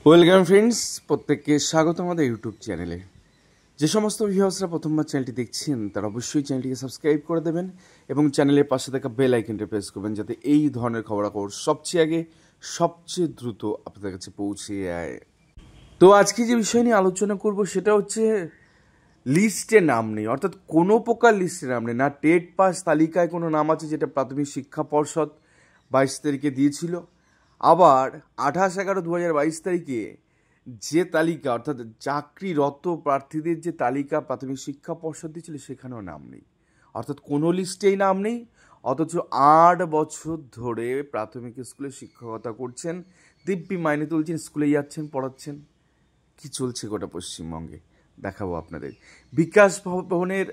Welcome friends, প্রত্যেককে স্বাগত আমাদের ইউটিউব চ্যানেলে। যে সমস্ত ভিউয়ার্সরা প্রথমবার চ্যানেলটি দেখছেন তারা অবশ্যই চ্যানেলটিকে সাবস্ক্রাইব করে দেবেন এবং চ্যানেলের পাশে থাকা বেল আইকনটি প্রেস করবেন, যাতে এই ধরনের খবরাখবর সবচেয়ে আগে সবচেয়ে দ্রুত আপনাদের কাছে পৌঁছে যায়। তো আজকে যে বিষয় নিয়ে আলোচনা করব সেটা হচ্ছে লিস্টে নাম নেই, অর্থাৎ কোনো প্রকার লিস্টে নাম নেই। না টেট পাস তালিকায় কোনো নাম আছে, যেটা প্রাথমিক শিক্ষা পর্ষদ 22 তারিখে দিয়েছিল। আবার 28/11/2022 তারিখে যে তালিকা, অর্থাৎ চাকরিরত প্রার্থীদের যে তালিকা প্রাথমিক শিক্ষা পর্ষদ দিয়েছিল, সেখানেও নাম নেই। অর্থাৎ কোনো লিস্টেই নাম নেই, অথচ 8 বছর ধরে প্রাথমিক স্কুলে শিক্ষকতা করছেন, দিব্যি মাইনে তুলছেন, স্কুলে যাচ্ছেন, পড়াচ্ছেন। কি চলছে গোটা পশ্চিমবঙ্গে দেখাবো আপনাদের। বিকাশ ভবনের,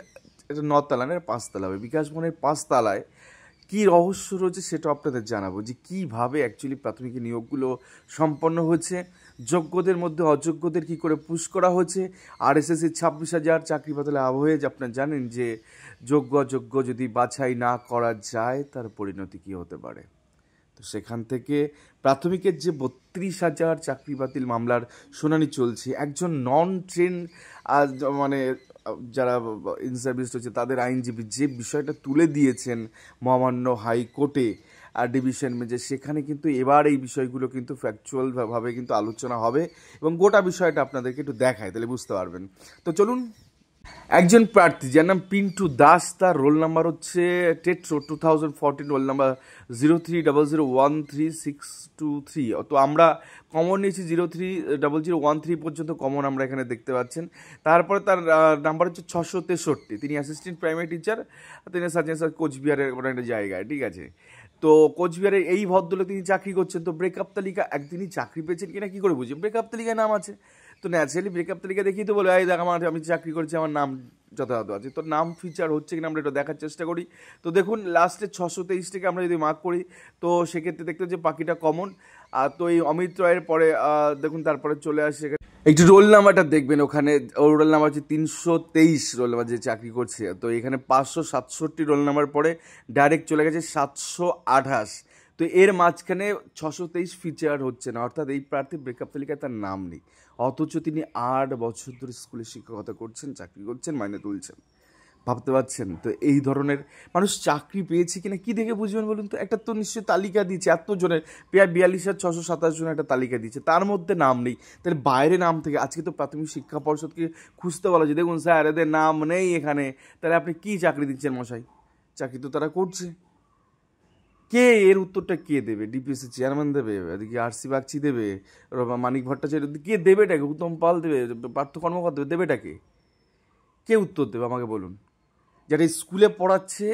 এটা 9তলা না, 5তলা হবে। বিকাশ ভবনের 5তলায় কী রহস্য রয়েছে সেটা আপনাদের জানাবো, যে কীভাবে অ্যাকচুয়ালি প্রাথমিক নিয়োগগুলো সম্পন্ন হয়েছে, যোগ্যদের মধ্যে অযোগ্যদের কী করে পুশ করা হয়েছে, আর এসএসসির 26,000 চাকরি বাতিলের আবহে আপনারা জানেন যে যোগ্য অযোগ্য যদি বাছাই না করা যায় তার পরিণতি কী হতে পারে। তো সেখান থেকে প্রাথমিকের যে 32,000 চাকরি বাতিল মামলার শুনানি চলছে, একজন নন ট্রেন মানে যারা ইনসার্ভিসড হচ্ছে তাদের আইনজীবী যে বিষয়টা তুলে দিয়েছেন মহামান্য হাইকোর্টে আর ডিভিশন বেঞ্চে, সেখানে কিন্তু এবার এই বিষয়গুলো কিন্তু ফ্যাকচুয়ালভাবে কিন্তু আলোচনা হবে এবং গোটা বিষয়টা আপনাদেরকে একটু দেখায়, তাহলে বুঝতে পারবেন। তো চলুন। একজন প্রার্থী যার নাম পিন্টু দাস, তার রোল নাম্বার হচ্ছে টেট্রো 2014, রোল নাম্বার 03001363। তো আমরা কমন নিয়েছি 030013 পর্যন্ত কমন আমরা এখানে দেখতে পাচ্ছেন। তারপরে তার নাম্বার হচ্ছে 663। তিনি অ্যাসিস্ট্যান্ট প্রাইমারি টিচার, তিনি সাজেন কোচবিহারের কোনো একটা জায়গায়, ঠিক আছে। তো কোচবিহারে এই ভদ্রলোক তিনি চাকরি করছেন। তো ব্রেকআপ তালিকা একদিনই চাকরি পেয়েছেন কিনা কী করে বুঝি, ব্রেকআপ তালিকায় নাম আছে। তো ন্যাচারালি ব্রেকআপ তালিকা দেখি তো বলে, এই দেখ আমি চাকরি করছি, আমার নাম যথাযথ আছে। তো নাম ফিচার হচ্ছে কিনা আমরা এটা দেখার চেষ্টা করি। তো দেখুন লাস্টে 623 থেকে আমরা যদি মার্ক করি, তো সেক্ষেত্রে দেখতে যে বাকিটা কমন। তো এই অমিত রায়ের পরে দেখুন তারপরে চলে আসে একটু রোল নাম্বারটা দেখবেন, ওখানে ওর রোল নাম্বার হচ্ছে 323 রোল নাম্বার, যে চাকরি করছে। তো এখানে 567 রোল নাম্বার পরে ডাইরেক্ট চলে গেছে 728। তো এর মাঝখানে 623 ফিচার হচ্ছে না, অর্থাৎ এই প্রার্থী ব্রেকআপ তালিকায় তার নাম নেই, অথচ তিনি 8 বছর ধরে স্কুলে শিক্ষকতা করছেন, চাকরি করছেন, মাইনে তুলছেন। ভাবতে পারছেন? তো এই ধরনের মানুষ চাকরি পেয়েছে কিনা কি দেখে বুঝবেন বলুন তো? একটা তো নিশ্চয়ই তালিকা দিয়েছে, এতজনের প্রায় 42,627 জনের একটা তালিকা দিয়েছে, তার মধ্যে নাম নেই। তাহলে বাইরে নাম থেকে আজকে তো প্রাথমিক শিক্ষা পর্ষদকে খুঁজতে বলা যে দেখুন স্যার এদের নাম নেই এখানে, তাহলে আপনি কি চাকরি দিচ্ছেন মশাই? চাকরি তো তারা করছে। কে এর উত্তরটা কে দেবে? ডিপিএসসি চেয়ারম্যান দেবে, এদিকে আরসি বাগচি দেবে, মানিক ভট্টাচার্য, কে দেবেটাকে? উত্তম পাল দেবে, পার্থ কর্মকর্তা দেবেটাকে? কে উত্তর দেবে আমাকে বলুন? যারা স্কুলে পড়াচ্ছে,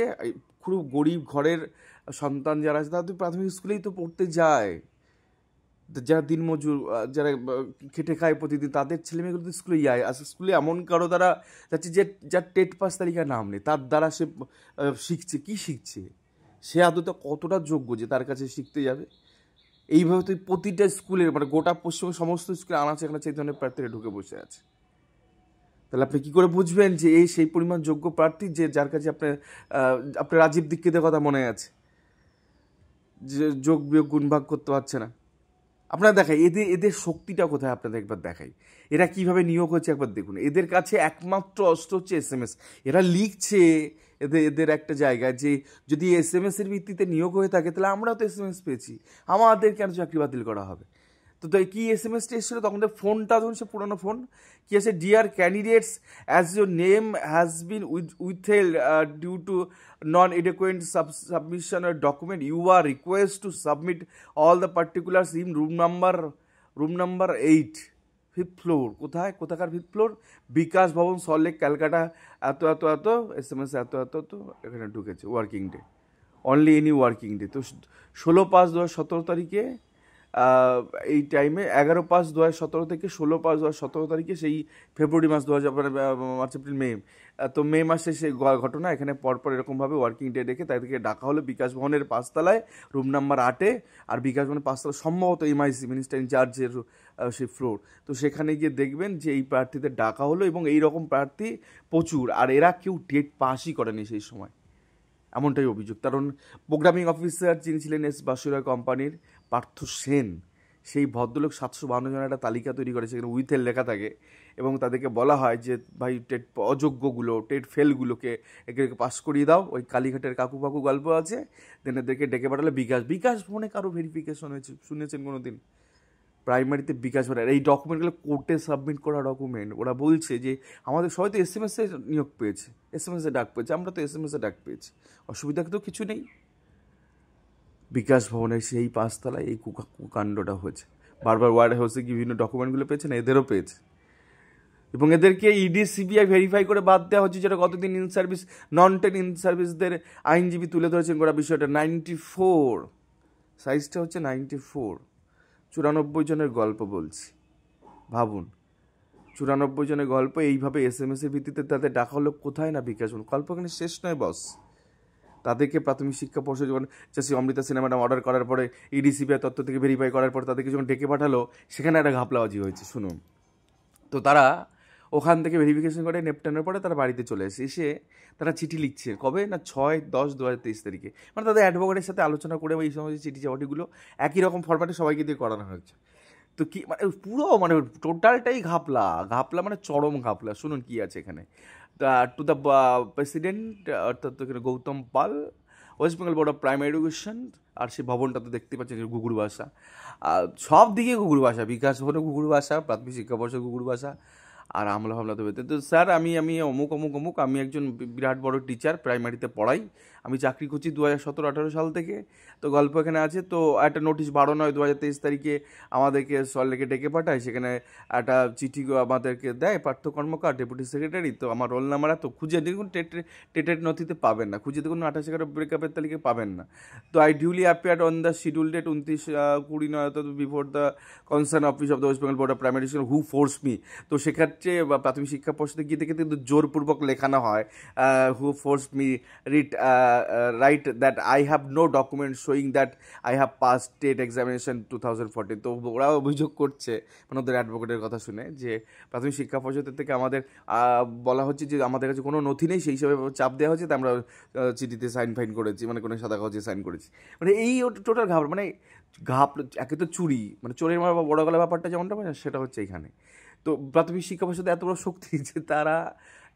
খুব গরিব ঘরের সন্তান যারা আছে, তারা তো প্রাথমিক স্কুলেই তো পড়তে যায়। যারা দিনমজুর, যারা খেটে খায় প্রতিদিন, তাদের ছেলেমেয়েগুলো তো স্কুলে যায়। আর স্কুলে এমন কারো দ্বারা যাচ্ছে যে যার টেট পাস তালিকায় নাম নেই, তার দ্বারা সে শিখছে। কি শিখছে? সে আদতে কতটা যোগ্য যে তার কাছে শিখতে যাবে? এইভাবে তো প্রতিটা স্কুলের, মানে গোটা পশ্চিমবঙ্গের সমস্ত স্কুলে আনাচে কানাচে এই ধরনের প্রার্থীরা ঢুকে বসে আছে। তাহলে আপনি কী করে বুঝবেন যে এই সেই পরিমাণ যোগ্য প্রার্থী যে যার কাছে আপনার রাজীব দীক্ষিতের কথা মনে আছে, যে যোগ বিয়োগ গুণ ভাগ করতে পারছে না? আপনারা দেখাই এদের শক্তিটা কোথায়, আপনাদের একবার দেখাই। এরা কিভাবে নিয়োগ হচ্ছে একবার দেখুন। এদের কাছে একমাত্র অস্ত্র হচ্ছে SMS। এরা লিখছে এদের একটা জায়গায় যে যদি SMS এর ভিত্তিতে নিয়োগ হয়ে থাকে তাহলে আমরাও তো SMS পেয়েছি, আমাদের কেন চাকরি বাতিল করা হবে? তো কি SMS-টা এসেছিলো তখন? ফোনটা ধরুন, সে পুরোনো ফোন, কি আছে, dear candidates, as your name has been withheld due to non adequate submission document, you are request to submit all the particulars in room number 8, 5th floor. কোথাকার 5th ফ্লোর? বিকাশ ভবন, সল্টলেক, ক্যালকাটা, এত এত এত SMS, এত এত এত এখানে ঢুকেছে। Working day, only any working day. তো 16/5/2017 তারিখে এই টাইমে 11/5/2017 থেকে 16/5/2017 তারিখে, সেই ফেব্রুয়ারি মাস মার্চ এপ্রিল মে, তো মে মাসে সেই ঘটনা। এখানে পরপর এরকমভাবে ওয়ার্কিং ডে রেখে তাদেরকে ডাকা হলো বিকাশ ভবনের 5তলায়, রুম নাম্বার 8-এ। আর বিকাশ ভবনের 5তলায় সম্ভবত MIC, মিনিস্টার ইনচার্জের সেই ফ্লোর। তো সেখানে গিয়ে দেখবেন যে এই প্রার্থীদের ডাকা হলো এবং এই রকম প্রার্থী প্রচুর। আর এরা কেউ টেট পাসই করেনি সেই সময়, এমনটাই অভিযোগ। কারণ প্রোগ্রামিং অফিসার যিনি ছিলেন বাসুরা কোম্পানির, পার্থ সেন, সেই ভদ্রলোক 752 জনের একটা তালিকা তৈরি করে, সেখানে উইথের লেখা থাকে এবং তাদেরকে বলা হয় যে ভাই টেট অযোগ্যগুলো, টেট ফেলগুলোকে একে পাস করিয়ে দাও। ওই কালীঘাটের কাকু পাকু গল্প আছে, দেন এদেরকে ডেকে পাঠালে বিকাশ ভবনে কারো ভেরিফিকেশন হয়েছে শুনেছেন কোনো দিন? প্রাইমারিতে বিকাশ ভবনের এই ডকুমেন্টগুলো কোর্টে সাবমিট করা ডকুমেন্ট। ওরা বলছে যে আমাদের সবাই তো SMS-এ নিয়োগ পেয়েছে, SMS-এ ডাক পেয়েছে, আমরা তো SMS-এ ডাক পেয়েছি, অসুবিধা তো কিছু নেই। বিকাশ ভবনের সেই 5 তলায় এই কুকাণ্ডটা হয়েছে। বারবার ওয়ার্ড হাউসে কি বিভিন্ন ডকুমেন্টগুলো পেয়েছে না, এদেরও পেয়েছে, এবং এদেরকে ইডি সিবিআই ভেরিফাই করে বাদ দেওয়া হচ্ছে, যেটা গতদিন in service non ten in সার্ভিসদের আইনজীবী তুলে ধরেছেন গোটা বিষয়টা। 94 সাইজটা হচ্ছে 94, 94 জনের গল্প বলছি, ভাবুন 94 জনের গল্প এইভাবে SMS-এর ভিত্তিতে তাদের ডাকা হলো কোথায় না বিকাশ ভবন। গল্প এখানে শেষ নয় বস। তাদেরকে প্রাথমিক শিক্ষা পর্ষদ যখন চাষি অমৃতা সিনেমাটা অর্ডার করার পরে ইডি সিবিআই তথ্য থেকে ভেরিফাই করার পর তাদেরকে যখন ডেকে পাঠালো, সেখানে একটা ঘাপলাবাজি হয়েছে শুনুন। তো তারা ওখান থেকে ভেরিফিকেশন করে নেপটানোর পরে তারা বাড়িতে চলে এসে তারা চিঠি লিখছে কবে না 6-10-2023 তারিখে, মানে তাদের অ্যাডভোকেটের সাথে আলোচনা করে এই সমস্ত চিঠি চাপাটিগুলো একই রকম ফরম্যাটে সবাইকে দিয়ে করানো হয়েছে। তো কি মানে পুরো মানে টোটালটাই ঘাপলা মানে চরম ঘাপলা। শুনুন কি আছে এখানে। টু দ্য প্রেসিডেন্ট, অর্থাৎ এখানে Gautam Pal, West Bengal board of primary education. আর সেই ভবনটা তো দেখতে পাচ্ছেন যে ঘুঘুর ভাষা, সব দিকে ঘুঘুর ভাষা, বিকাশ ভবনে ঘুঘুর ভাষা, প্রাথমিক শিক্ষা পর্ষদ ঘুঘুর ভাষা, আর আমলা হামলা তো বেতে। তো স্যার আমি অমুক অমুক অমুক, আমি একজন বিরাট বড় টিচার, প্রাইমারিতে পড়াই, আমি চাকরি করছি 2017-18 সাল থেকে। তো গল্প এখানে আছে। তো একটা নোটিশ 12/9/2023 তারিখে আমাদেরকে সল্টলেকে ডেকে পাঠায়, সেখানে একটা চিঠি আমাদেরকে দেয় পার্থ কর্মকার, ডেপুটি সেক্রেটারি। তো আমার রোল নাম্বার তো খুঁজে দেখুন, টেটের নথিতে পাবেন না, খুঁজে দেখুন 28-11 ব্রেকআপের তালিকায় পাবেন না। তো I duly appeared on the schedule date 29/20/9 before the concern office of the West Bengal board of primary education who force me. তো সেক্ষেত্রে প্রাথমিক শিক্ষা পর্ষদে গিয়ে থেকে কিন্তু জোরপূর্বক লেখানো হয় who force me write that I have no document showing that I have pass TET examination 2014। তো ওরা অভিযোগ করছে, মানে ওদের অ্যাডভোকেটের কথা শুনে, যে প্রাথমিক শিক্ষা পর্ষদের থেকে আমাদের বলা হচ্ছে যে আমাদের কাছে কোনো নথি নেই, সেই হিসাবে চাপ দেওয়া হচ্ছে, তাই আমরা চিঠিতে সাইন ফাইন করেছি, মানে কোনো সাদা কাগজে সাইন করেছি। মানে এই টোটাল মানে একে তো চুরি, মানে চোরের মার বা বড় গলা ব্যাপারটা যেমনটা মানে সেটা হচ্ছে এইখানে। তো প্রাথমিক শিক্ষা পর্ষদে এত বড় শক্তি যে তারা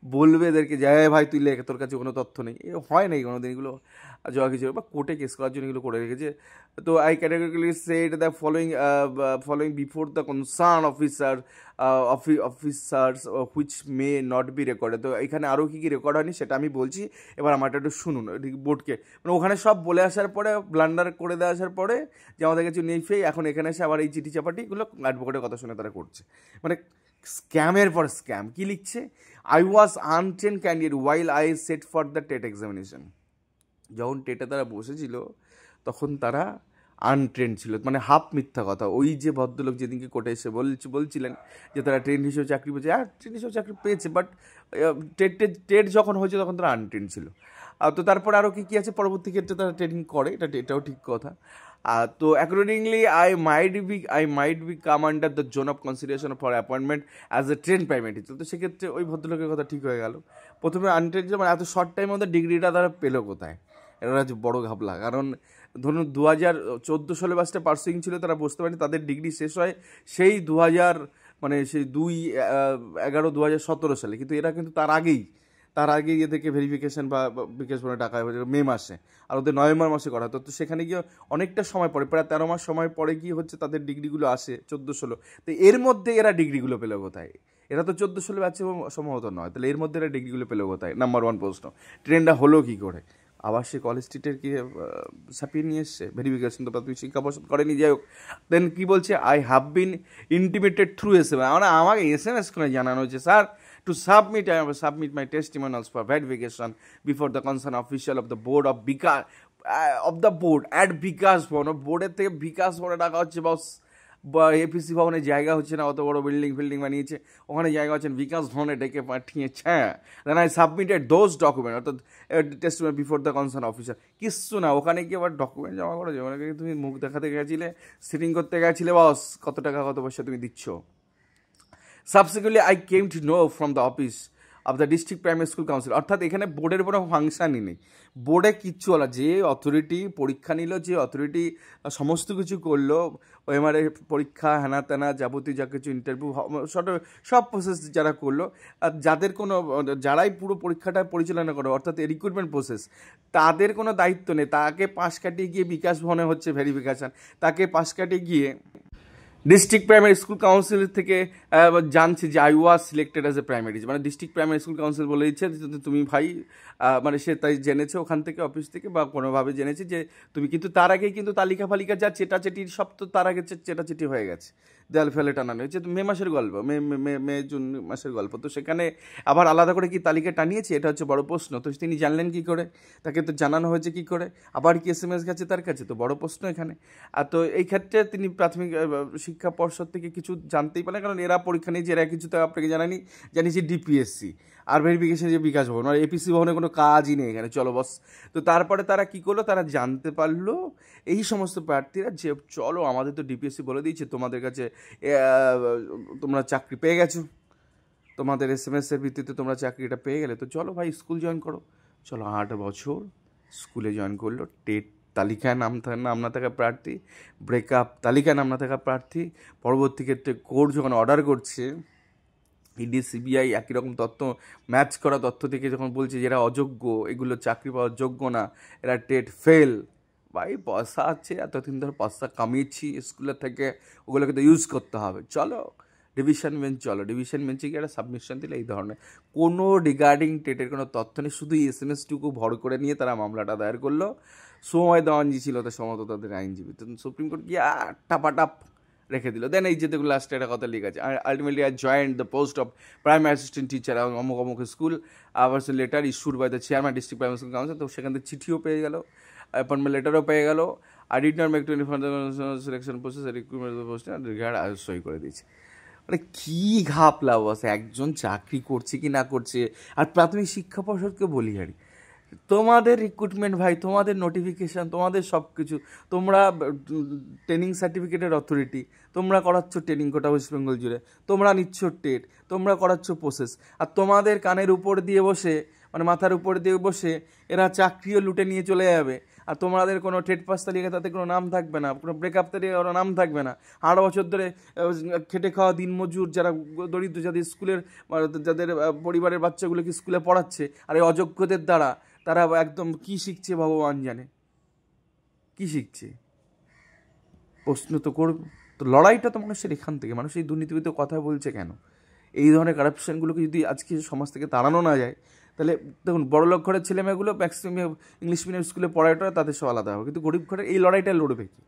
বলবে এদেরকে যে ভাই তুই লেখ, তোর কাছে কোনো তথ্য নেই। হয় নাই কোনো দিন এগুলো জয়া কিছু, বা কোর্টে কেস করার জন্য এগুলো করে রেখেছে। তো I categorically said the following before the concern officers which may not be recorded. তো এখানে আরও কী কী রেকর্ড হয়নি সেটা আমি বলছি, এবার আমারটা একটু শুনুন বোর্ডকে। মানে ওখানে সব বলে আসার পরে, ব্লান্ডার করে দেওয়া আসার পরে যে আমাদের কাছে নেই ফেই, এখন এখানে এসে আবার এই চিঠি চাপাটিগুলো অ্যাডভোকেটের কথা শুনে তারা করছে। মানে স্ক্যামের পর স্ক্যাম। কি লিখছে? I was আনট্রেন candidate while I set for the TET examination. যখন টেটে তারা বসেছিল তখন তারা আনট্রেন্ড ছিল, মানে হাফ মিথ্যা কথা। ওই যে ভদ্রলোক যেদিনকে কোর্টে এসে বলছিলেন যে তারা ট্রেন হিসেবে চাকরি পেয়েছে, ট্রেন হিসেবে চাকরি পেয়েছে, বাট টেট যখন হয়েছে তখন তারা আনট্রেন্ড ছিল। তো তারপরে আরও কী কী আছে পরবর্তী ক্ষেত্রে তারা ট্রেনিং করে, এটাও ঠিক কথা। তো accordingly I might be come under the zone of consideration for appointment as a train primary teacher. তো সেক্ষেত্রে ওই ভদ্রলোকের কথা ঠিক হয়ে গেল। প্রথমে আনট্রেন ছিল, মানে এত শর্ট টাইমের মধ্যে ডিগ্রিটা তারা পেলো কোথায়? এটা হচ্ছে বড় ঘাপলা। কারণ ধরুন 2014 সালে বাসটা পার্সুইং ছিল, তারা বুঝতে পারেনি তাদের ডিগ্রি শেষ হয় সেই 2000 মানে সেই 2/11/2017 সালে, কিন্তু এরা কিন্তু তার আগেই এদেরকে ভেরিফিকেশন বা বিকাশ ভবনে টাকা মে মাসে, আর ওদের নভেম্বর মাসে করা হতো। তো সেখানে গিয়ে অনেকটা সময় পরে, প্রায় 13 মাস সময় পরে গিয়ে হচ্ছে তাদের ডিগ্রিগুলো আসে 14-16। তো এর মধ্যে এরা ডিগ্রিগুলো পেলো কোথায়? এরা তো 14 সালে আছে সম্ভবত নয়, তাহলে এর মধ্যে এরা ডিগ্রিগুলো পেলো কোথায়? নাম্বার 1 প্রশ্ন। ট্রেনটা হলো কী করে? আবার সে কলেজ স্ট্রিটের কি ছাপিয়ে নিয়ে এসছে? ভেরিফিকেশন তো প্রাথমিক শিক্ষা পর্ষদ করেনি, যাই হোক। দেন কী বলছে? I have been intimated through SMS। আমাকে SMS করে জানানো হয়েছে, sir to submit, I have submit my testimonials for verification before the concerned official of the board of Vikas at Vikas Bhavan। বোর্ডের থেকে বিকাশ ভবনে ডাকা হচ্ছে বস। এপিসি ভবনে জায়গা হচ্ছে না, অত বড় বিল্ডিং বানিয়েছে, ওখানে জায়গা হচ্ছেন বিকাশ ভবনে ডেকে পাঠিয়েছে। Then I submitted those document, অর্থাৎ testimony before the concern officer. কিচ্ছু না, ওখানে গিয়ে আবার ডকুমেন্ট জমা করেছে, ওখানে তুমি মুখ দেখাতে গেছিলে, সিটিং করতে গেছিলে, বস কত টাকা কত পয়সা তুমি দিচ্ছ। Subsequently, I came to know from the office of the district primary school council, অর্থাৎ এখানে বোর্ডের কোনো ফাংশানই নেই, বোর্ডে কিচ্ছু হলো, যে অথরিটি পরীক্ষা নিল, যে অথরিটি সমস্ত কিছু করলো, ওএমআরএ পরীক্ষা হেনা তেনা যাবতীয় যা কিছু ইন্টারভিউ সব প্রসেস যারা করলো, আর যাদের কোনো যারাই পুরো পরীক্ষাটা পরিচালনা করো অর্থাৎ রিক্রুটমেন্ট প্রসেস, তাদের কোনো দায়িত্ব নেই। তাকে পাশ কাটিয়ে গিয়ে বিকাশ ভবনে হচ্ছে ভেরিফিকেশান, তাকে পাশ কাটিয়ে গিয়ে ডিস্ট্রিক্ট প্রাইমারি স্কুল কাউন্সিল থেকে জানছে যে I was selected as a primary, মানে ডিস্ট্রিক্ট প্রাইমারি স্কুল কাউন্সিল বলে দিচ্ছে তুমি ভাই, মানে সে তাই জেনেছে ওখান থেকে অফিস থেকে বা কোনোভাবে জেনেছে যে তুমি, কিন্তু তার আগেই কিন্তু তালিকা ফালিকা যা চেটাচেটির সব তো তার আগে চেটাচেটি হয়ে গেছে, দেয়াল ফেলে টানানো হয়েছে। মে মাসের গল্প, মে জুন মাসের গল্প, তো সেখানে আবার আলাদা করে কি তালিকা টানিয়েছে, এটা হচ্ছে বড় প্রশ্ন। তো তিনি জানলেন কি করে, তাকে তো জানানো হয়েছে কি করে, আবার কি SMS গেছে তার কাছে, তো বড় প্রশ্ন এখানে। আর তো এই ক্ষেত্রে তিনি প্রাথমিক শিক্ষা পর্ষদ থেকে কিছু জানতেই পারেন, কারণ এরা পরীক্ষা নিয়েছে, এরা কিছু তো আপনাকে জানিয়েছি ডিপিএসসি আর ভেরিফিকেশন যে বিকাশ ভবন, আর এপিসি ভবনে কোনো কাজই নেই এখানে, চলো বস। তো তারপরে তারা কি করলো, তারা জানতে পারলো এই সমস্ত প্রার্থীরা যে চলো আমাদের তো ডিপিএসসি বলে দিয়েছে তোমাদের কাছে তোমরা চাকরি পেয়ে গেছো, তোমাদের SMS-এর ভিত্তিতে তোমরা চাকরিটা পেয়ে গেলে, তো চলো ভাই স্কুল জয়েন করো। চলো 8 বছর স্কুলে জয়েন করলো, টেট তালিকায় নাম না থাকা প্রার্থী, ব্রেকআপ তালিকায় নাম না থাকা প্রার্থী, পরবর্তী ক্ষেত্রে কোর্ট যখন অর্ডার করছে, ইডি সিবিআই একই রকম তথ্য ম্যাচ করা তথ্য থেকে যখন বলছে যে এরা অযোগ্য, এগুলো চাকরি পাওয়ার যোগ্য না, এরা টেট ফেল, ভাই পয়সা আছে, এতদিন ধরে পয়সা কামিয়েছি স্কুলের থেকে, ওগুলোকে তো ইউজ করতে হবে, চলো ডিভিশন বেঞ্চ, চলো ডিভিশন বেঞ্চে গিয়ে একটা সাবমিশন দিলে, এই ধরনের কোনো রিগার্ডিং টেটের কোনো তথ্য নেই, শুধু SMS-টুকু ভর করে নিয়ে তারা মামলাটা দায়ের করলো। সময় দেওয়ানজি ছিল তো সম্ভবত তাদের আইনজীবী, তো সুপ্রিম কোর্ট গিয়ে টাপাটাপ রেখে দিল। দেন এই যে দেখুন লাস্টে একটা কথা লিখা আছে, ultimately I joint the post of primary assistant teacher অমুক অমুক স্কুল, আবার letter issued by the chairman district primary school council, তো সেখান থেকে চিঠিও পেয়ে গেল, অ্যাপয়েন্টমেন্ট লেটারও পেয়ে গেল, I did not make to any further selection process recruitment post regard সই করে দিয়েছে। মানে কী ঘাপলা বসে, একজন চাকরি করছে কি না করছে। আর প্রাথমিক শিক্ষা পর্ষদকে বলি আরে, তোমাদের রিক্রুটমেন্ট ভাই, তোমাদের নোটিফিকেশান, তোমাদের সব কিছু, তোমরা ট্রেনিং সার্টিফিকেটের অথরিটি, তোমরা করাচ্ছ ট্রেনিং গোটা ওয়েস্ট বেঙ্গল জুড়ে, তোমরা নিচ্ছ টেট, তোমরা করাচ্ছ প্রসেস, আর তোমাদের কানের উপর দিয়ে বসে, মানে মাথার উপর দিয়ে বসে এরা চাকরিও লুটে নিয়ে চলে যাবে, আর তোমাদের কোনো টেট পাস তালিকা তাতে কোনো নাম থাকবে না, কোনো ব্রেকআপ তালিকা কোনো নাম থাকবে না। 8 বছর ধরে খেটে খাওয়া দিনমজুর যারা দরিদ্র, যাদের স্কুলের, যাদের পরিবারের বাচ্চাগুলোকে স্কুলে পড়াচ্ছে, আর এই অযোগ্যদের দ্বারা তারা একদম কি শিখছে ভগবান জানে, কি শিখছে, প্রশ্ন তো করবে। তো লড়াইটা তো মানুষের এখান থেকে, মানুষ এই দুর্নীতিবিদ কথা বলছে কেন, এই ধরনের কারাপশানগুলোকে যদি আজকে সমাজ থেকে তাড়ানো না যায়, তাহলে দেখুন বড়লোক ঘরের ছেলেমেয়েগুলো ম্যাক্সিমাম ইংলিশ মিডিয়াম স্কুলে পড়াটা তাদের সব আলাদা হবে, কিন্তু গরিব ঘরের এই লড়াইটা লড়বে কি,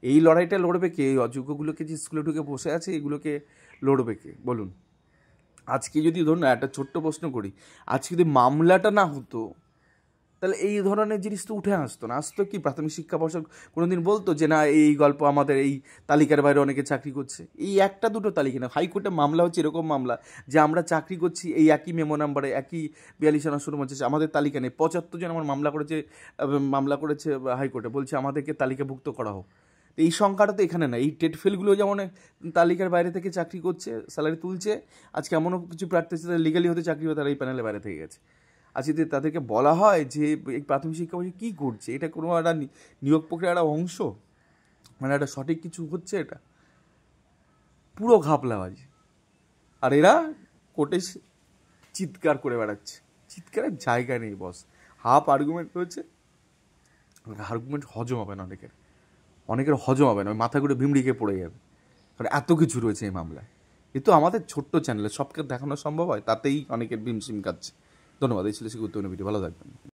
এই লড়াইটা লড়বে কে, এই অযোগ্যগুলোকে যে স্কুলে ঢুকে বসে আছে এগুলোকে লড়বে কে বলুন। আজকে যদি ধরুন একটা ছোট্ট প্রশ্ন করি, আজকে যদি মামলাটা না হতো, তাহলে এই ধরনের জিনিস তো উঠে আসতো না। আসতো কি, প্রাথমিক শিক্ষা পর্ষদ কোনোদিন বলতো যে না এই গল্প আমাদের এই তালিকার বাইরে অনেকে চাকরি করছে, এই একটা দুটো তালিকা না, হাইকোর্টে মামলা হচ্ছে এরকম মামলা যে আমরা চাকরি করছি এই একই মেমো নাম্বারে, একই 42 আনা শুরু হচ্ছে, আমাদের তালিকা নেই, 75 জন আমার মামলা করেছে হাইকোর্টে, বলছে আমাদেরকে তালিকাভুক্ত করা হোক। তো এই সংখ্যাটা তো এখানে না, এই টেট ফেলগুলো যেমন তালিকার বাইরে থেকে চাকরি করছে, স্যালারি তুলছে, আজকে এমনও কিছু প্রার্থী লিগালি হতে চাকরি হতে, তারা এই প্যানেলের বাইরে থেকে গেছে। আজকে যদি তাদেরকে বলা হয় যে এই প্রাথমিক শিক্ষা পর্ষদ কী করছে, এটা কোনো একটা নিয়োগ প্রক্রিয়ার একটা অংশ, মানে একটা সঠিক কিছু হচ্ছে, এটা পুরো ঘাপলাবাজি। আর এরা কোর্টে চিৎকার করে বেড়াচ্ছে, চিৎকারের জায়গা নেই বস, হাফ আর্গুমেন্ট হয়েছে, আর্গুমেন্ট হজম হবে না, অনেকের হজম হবে না, মাথা ঘুরে ভিমড়িকে পড়ে যাবে, কারণ এত কিছু রয়েছে এই মামলায়। কিন্তু আমাদের ছোট্ট চ্যানেলে সবকে দেখানো সম্ভব হয়, তাতেই অনেকের ভিমসিম কাটছে। ধন্যবাদ, এই ছিল গুরুত্বপূর্ণ ভিডিও, ভালো থাকবেন।